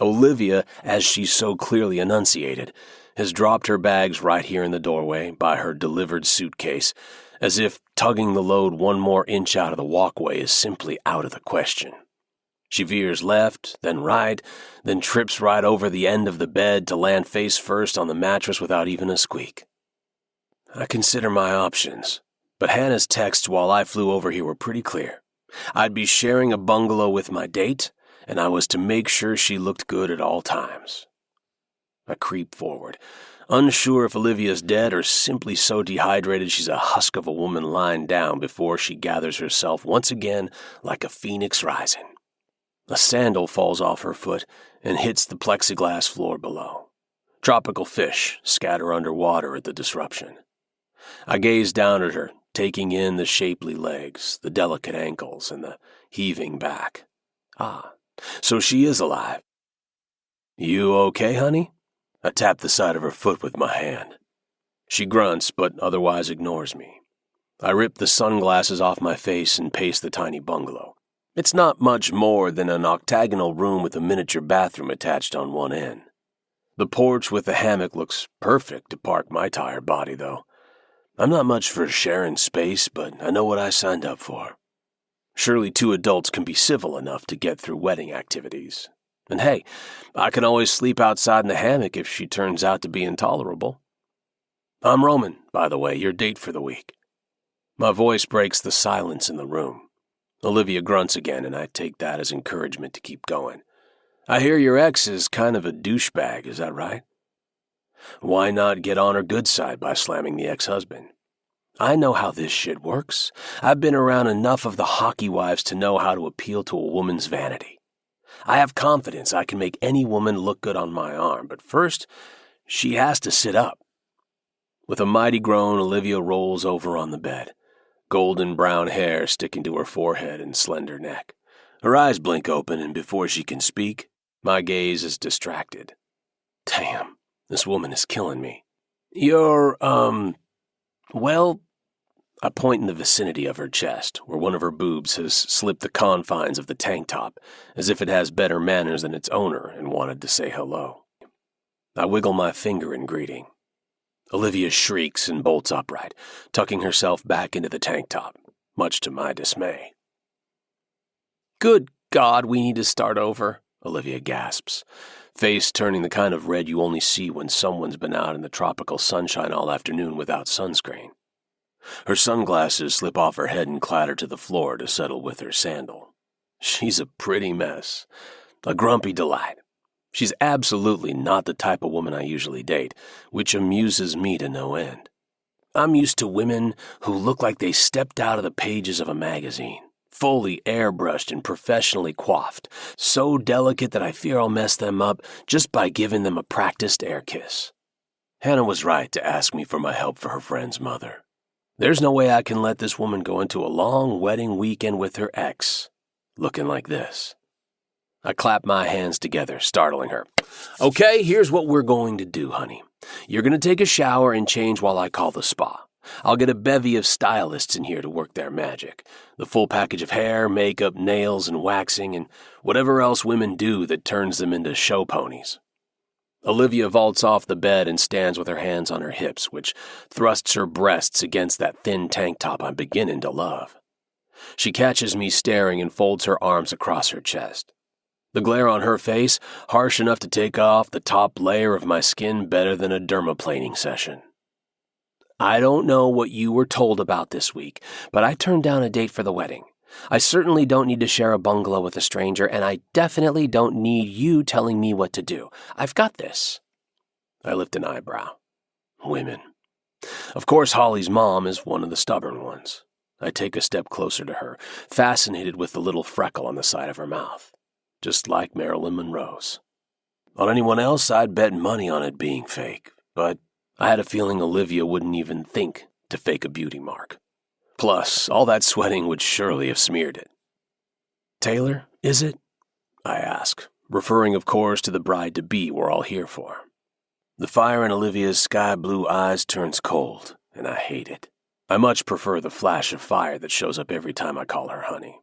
Olivia, as she so clearly enunciated, has dropped her bags right here in the doorway by her delivered suitcase, as if tugging the load one more inch out of the walkway is simply out of the question. She veers left, then right, then trips right over the end of the bed to land face first on the mattress without even a squeak. I consider my options, but Hannah's texts while I flew over here were pretty clear. I'd be sharing a bungalow with my date, and I was to make sure she looked good at all times. I creep forward, unsure if Olivia's dead or simply so dehydrated she's a husk of a woman lying down before she gathers herself once again like a phoenix rising. A sandal falls off her foot and hits the plexiglass floor below. Tropical fish scatter underwater at the disruption. I gaze down at her, taking in the shapely legs, the delicate ankles, and the heaving back. Ah, so she is alive. You okay, honey? I tap the side of her foot with my hand. She grunts, but otherwise ignores me. I rip the sunglasses off my face and pace the tiny bungalow. It's not much more than an octagonal room with a miniature bathroom attached on one end. The porch with the hammock looks perfect to park my tired body, though. I'm not much for sharing space, but I know what I signed up for. Surely 2 adults can be civil enough to get through wedding activities. And hey, I can always sleep outside in the hammock if she turns out to be intolerable. I'm Roman, by the way, your date for the week. My voice breaks the silence in the room. Olivia grunts again, and I take that as encouragement to keep going. I hear your ex is kind of a douchebag, is that right? Why not get on her good side by slamming the ex-husband? I know how this shit works. I've been around enough of the hockey wives to know how to appeal to a woman's vanity. I have confidence I can make any woman look good on my arm, but first, she has to sit up. With a mighty groan, Olivia rolls over on the bed, golden brown hair sticking to her forehead and slender neck. Her eyes blink open, and before she can speak, my gaze is distracted. Damn, this woman is killing me. You're, well, I point in the vicinity of her chest, where one of her boobs has slipped the confines of the tank top, as if it has better manners than its owner and wanted to say hello. I wiggle my finger in greeting. Olivia shrieks and bolts upright, tucking herself back into the tank top, much to my dismay. Good God, we need to start over, Olivia gasps, face turning the kind of red you only see when someone's been out in the tropical sunshine all afternoon without sunscreen. Her sunglasses slip off her head and clatter to the floor to settle with her sandal. She's a pretty mess, a grumpy delight. She's absolutely not the type of woman I usually date, which amuses me to no end. I'm used to women who look like they stepped out of the pages of a magazine, fully airbrushed and professionally coiffed, so delicate that I fear I'll mess them up just by giving them a practiced air kiss. Hannah was right to ask me for my help for her friend's mother. There's no way I can let this woman go into a long wedding weekend with her ex, looking like this. I clap my hands together, startling her. Okay, here's what we're going to do, honey. You're going to take a shower and change while I call the spa. I'll get a bevy of stylists in here to work their magic. The full package of hair, makeup, nails, and waxing, and whatever else women do that turns them into show ponies. Olivia vaults off the bed and stands with her hands on her hips, which thrusts her breasts against that thin tank top I'm beginning to love. She catches me staring and folds her arms across her chest. The glare on her face, harsh enough to take off the top layer of my skin better than a dermaplaning session. I don't know what you were told about this week, but I turned down a date for the wedding. I certainly don't need to share a bungalow with a stranger, and I definitely don't need you telling me what to do. I've got this. I lift an eyebrow. Women. Of course, Holly's mom is one of the stubborn ones. I take a step closer to her, fascinated with the little freckle on the side of her mouth, just like Marilyn Monroe's. On anyone else, I'd bet money on it being fake, but I had a feeling Olivia wouldn't even think to fake a beauty mark. Plus, all that sweating would surely have smeared it. Taylor, is it? I ask, referring of course to the bride-to-be we're all here for. The fire in Olivia's sky-blue eyes turns cold, and I hate it. I much prefer the flash of fire that shows up every time I call her honey.